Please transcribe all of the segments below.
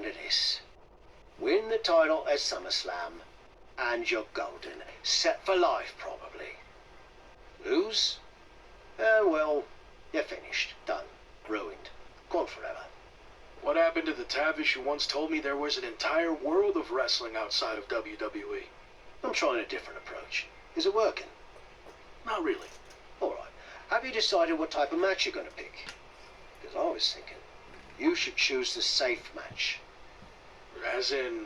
down to this. Win the title at SummerSlam, and you're golden. Set for life, probably. Lose? Well, you're finished. Done. Ruined. Gone forever. What happened to the Tavish who once told me there was an entire world of wrestling outside of WWE? I'm trying a different approach. Is it working? Not really. All right. Have you decided what type of match you're going to pick? Because I was thinking you should choose the safe match. As in,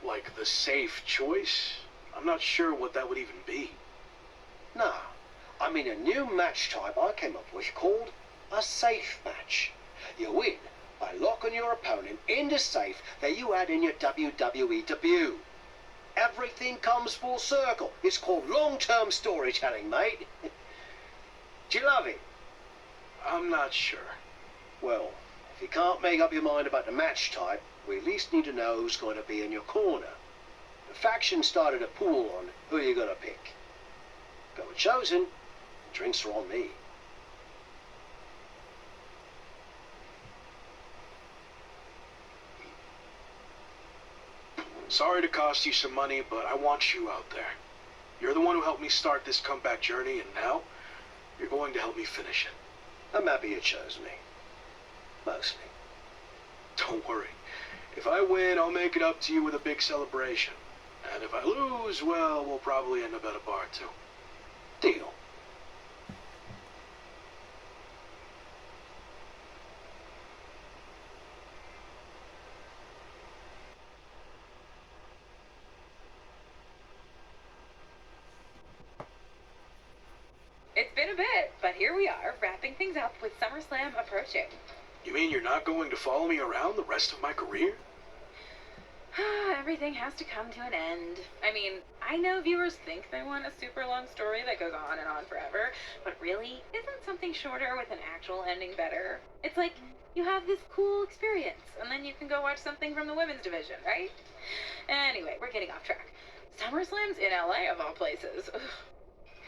like, the safe choice? I'm not sure what that would even be. No. I mean a new match type I came up with called a safe match. You win by locking your opponent in the safe that you had in your WWE debut. Everything comes full circle. It's called long-term storytelling, mate. Do you love it? I'm not sure. Well, if you can't make up your mind about the match type, we at least need to know who's going to be in your corner. The faction started a pool on who you're going to pick. Go with Chosen. Drinks are on me. Sorry to cost you some money, but I want you out there. You're the one who helped me start this comeback journey, and now you're going to help me finish it. I'm happy you chose me. Mostly. Don't worry. If I win, I'll make it up to you with a big celebration. And if I lose, well, we'll probably end up at a bar too. Deal. It's been a bit, but here we are, wrapping things up with SummerSlam approaching. You mean you're not going to follow me around the rest of my career? Everything has to come to an end. I mean, I know viewers think they want a super long story that goes on and on forever, but really, isn't something shorter with an actual ending better? It's like, you have this cool experience, and then you can go watch something from the women's division, right? Anyway, we're getting off track. SummerSlam's in LA, of all places. Ugh.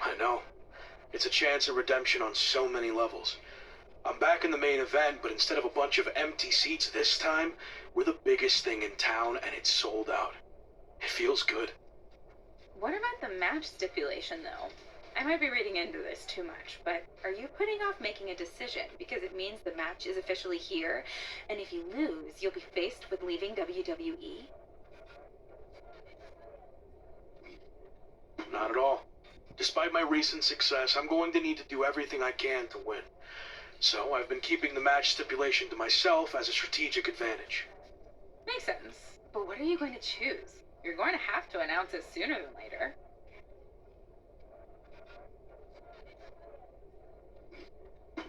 I know. It's a chance of redemption on so many levels. I'm back in the main event, but instead of a bunch of empty seats this time, we're the biggest thing in town, and it's sold out. It feels good. What about the match stipulation, though? I might be reading into this too much, but are you putting off making a decision because it means the match is officially here, and if you lose, you'll be faced with leaving WWE? Not at all. Despite my recent success, I'm going to need to do everything I can to win. So I've been keeping the match stipulation to myself as a strategic advantage. Makes sense. But what are you going to choose? You're going to have to announce it sooner than later.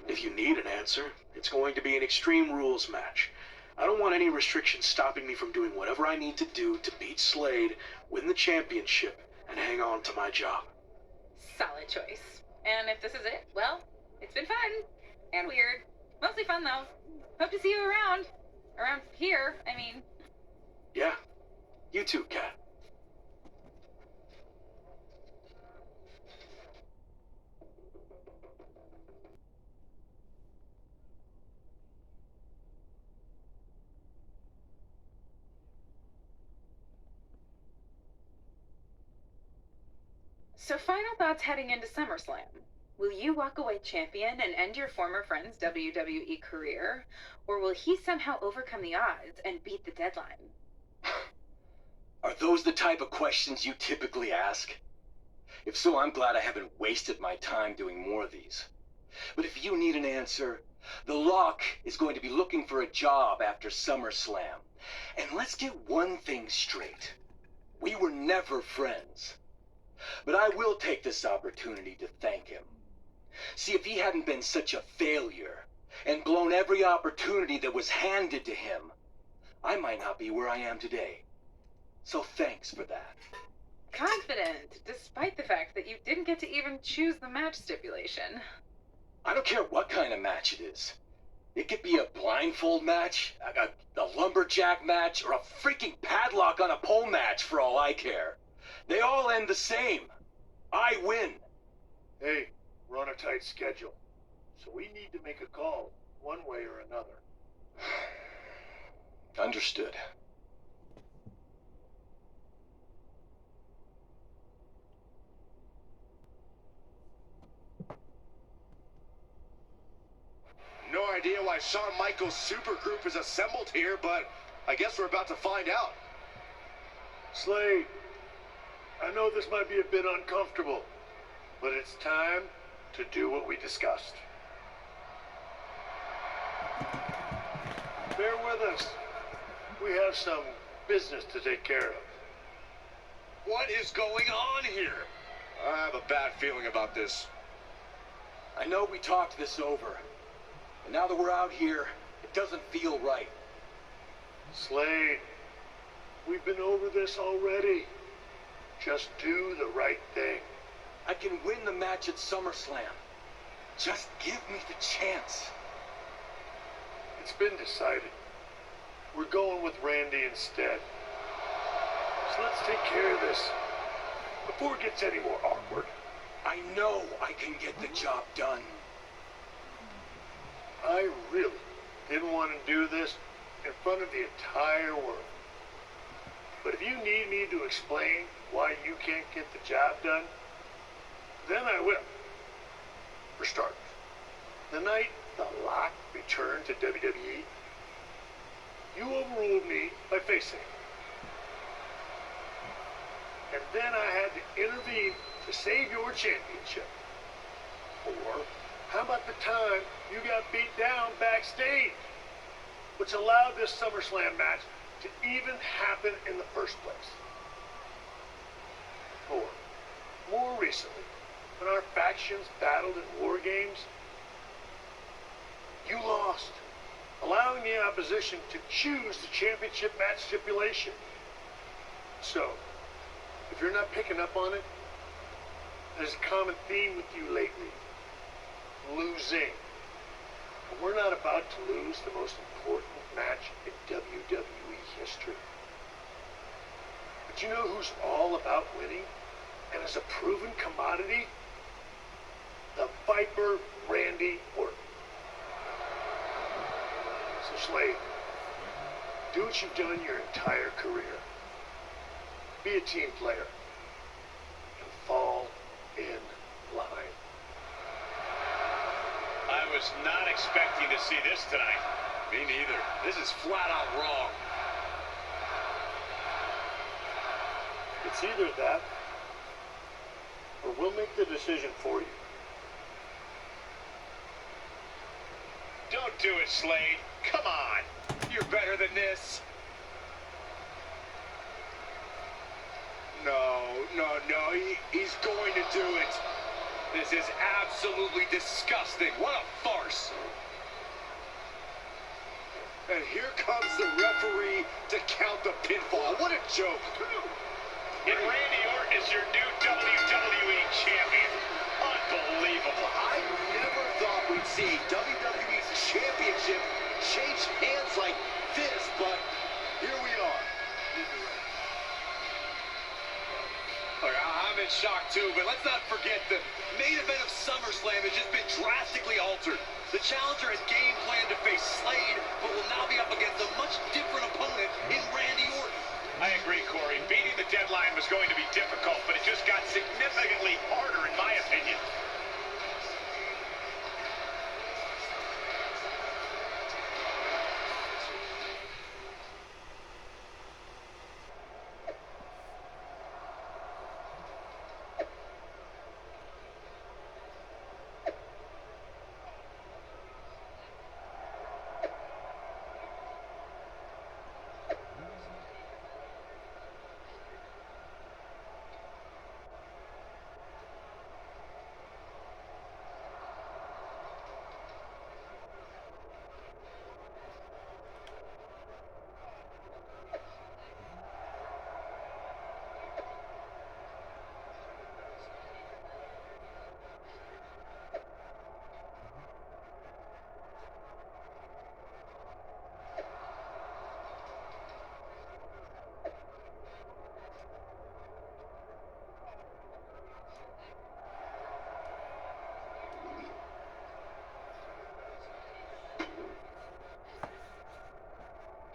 If you need an answer, it's going to be an Extreme Rules match. I don't want any restrictions stopping me from doing whatever I need to do to beat Slade, win the championship, and hang on to my job. Solid choice. And if this is it, well, it's been fun. And weird. Mostly fun, though. Hope to see you around. Around here, I mean. Yeah. You too, Kat. So final thoughts heading into SummerSlam. Will you walk away champion and end your former friend's WWE career? Or will he somehow overcome the odds and beat the deadline? Are those the type of questions you typically ask? If so, I'm glad I haven't wasted my time doing more of these. But if you need an answer, the Lock is going to be looking for a job after SummerSlam. And let's get one thing straight. We were never friends. But I will take this opportunity to thank him. See, if he hadn't been such a failure and blown every opportunity that was handed to him, I might not be where I am today. So thanks for that. Confident, despite the fact that you didn't get to even choose the match stipulation. I don't care what kind of match it is. It could be a blindfold match, a lumberjack match, or a freaking padlock on a pole match for all I care. They all end the same. I win. Hey, we're on a tight schedule, so we need to make a call, one way or another. Understood. idea why Shawn Michaels' supergroup is assembled here, but I guess we're about to find out. Slade, I know this might be a bit uncomfortable, but it's time to do what we discussed. Bear with us. We have some business to take care of. What is going on here? I have a bad feeling about this. I know we talked this over, and now that we're out here, it doesn't feel right. Slade, we've been over this already. Just do the right thing. I can win the match at SummerSlam. Just give me the chance. It's been decided. We're going with Randy instead. So let's take care of this before it gets any more awkward. I know I can get the job done. I really didn't want to do this in front of the entire world. But if you need me to explain why you can't get the job done, then I will. For starters, the night The Lock returned to WWE, you overruled me by facing him. And then I had to intervene to save your championship. Or how about the time you got beat down backstage, which allowed this SummerSlam match to even happen in the first place? Or, more recently, when our factions battled in War Games, you lost, allowing the opposition to choose the championship match stipulation. So, if you're not picking up on it, there's a common theme with you lately. Losing. But we're not about to lose the most important match in WWE history. But you know who's all about winning and is a proven commodity? The Viper Randy Orton. So Slade, do what you've done your entire career. Be a team player and fall in line. I was not expecting to see this tonight. Me neither. This is flat out wrong. It's either that, or we'll make the decision for you. Don't do it, Slade. Come on. You're better than this. No, he's going to do it. This is absolutely disgusting. What a farce. And here comes the referee to count the pinfall. What a joke. And Randy Orton is your new WWE champion. Unbelievable. I never thought we'd see WWE's championship change hands like this, but here we are. Look, I'm in shock too, but let's not forget the main event of SummerSlam has just been drastically altered. The challenger has game planned to face Slade, but will now be up against a much different opponent in Randy Orton. I agree, Corey. Beating the deadline was going to be difficult, but it just got significantly harder in my opinion.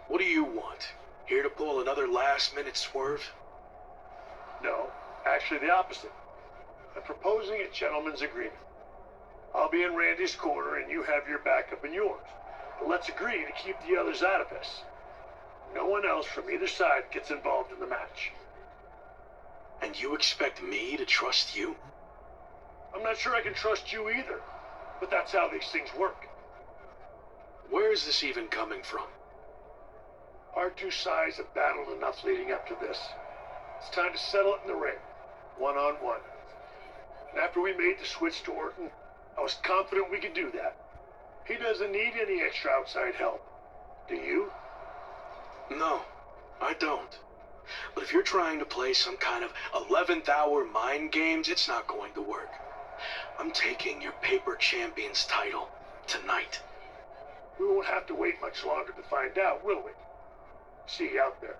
What do you want? Here to pull another last-minute swerve? No, actually the opposite. I'm proposing a gentleman's agreement. I'll be in Randy's corner and you have your backup in yours. But let's agree to keep the others out of this. No one else from either side gets involved in the match. And you expect me to trust you? I'm not sure I can trust you either, but that's how these things work. Where is this even coming from? Our two sides have battled enough leading up to this. It's time to settle it in the ring, one-on-one. And after we made the switch to Orton, I was confident we could do that. He doesn't need any extra outside help. Do you? No, I don't. But if you're trying to play some kind of 11th hour mind games, it's not going to work. I'm taking your paper champion's title tonight. We won't have to wait much longer to find out, will we? See you out there.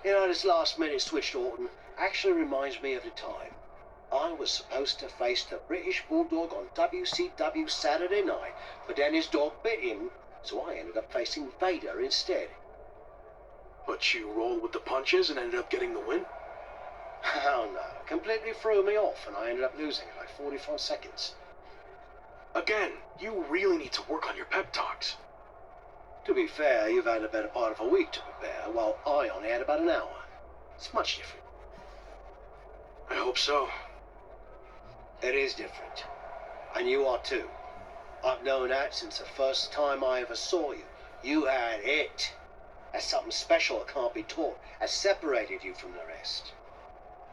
You know, this last-minute switch to Orton actually reminds me of the time I was supposed to face the British Bulldog on WCW Saturday night, but then his dog bit him, so I ended up facing Vader instead. But you rolled with the punches and ended up getting the win? Oh no, completely threw me off and I ended up losing in like 45 seconds. Again, you really need to work on your pep talks. To be fair, you've had a better part of a week to prepare, while I only had about an hour. It's much different. I hope so. It is different. And you are too. I've known that since the first time I ever saw you. You had it. That's something special that can't be taught, has separated you from the rest.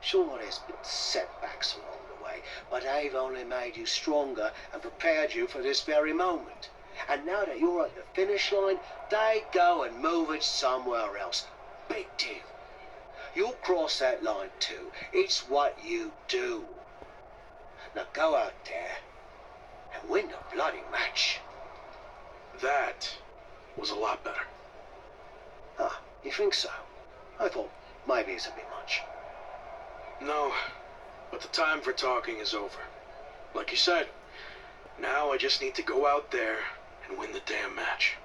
Sure, there's been setbacks along the way, but they've only made you stronger and prepared you for this very moment. And now that you're at the finish line, they go and move it somewhere else. Big deal. You'll cross that line too. It's what you do. Now go out there and win the bloody match. That was a lot better. Ah, you think so? I thought maybe it's a bit much. No, but the time for talking is over. Like you said, now I just need to go out there and win the damn match.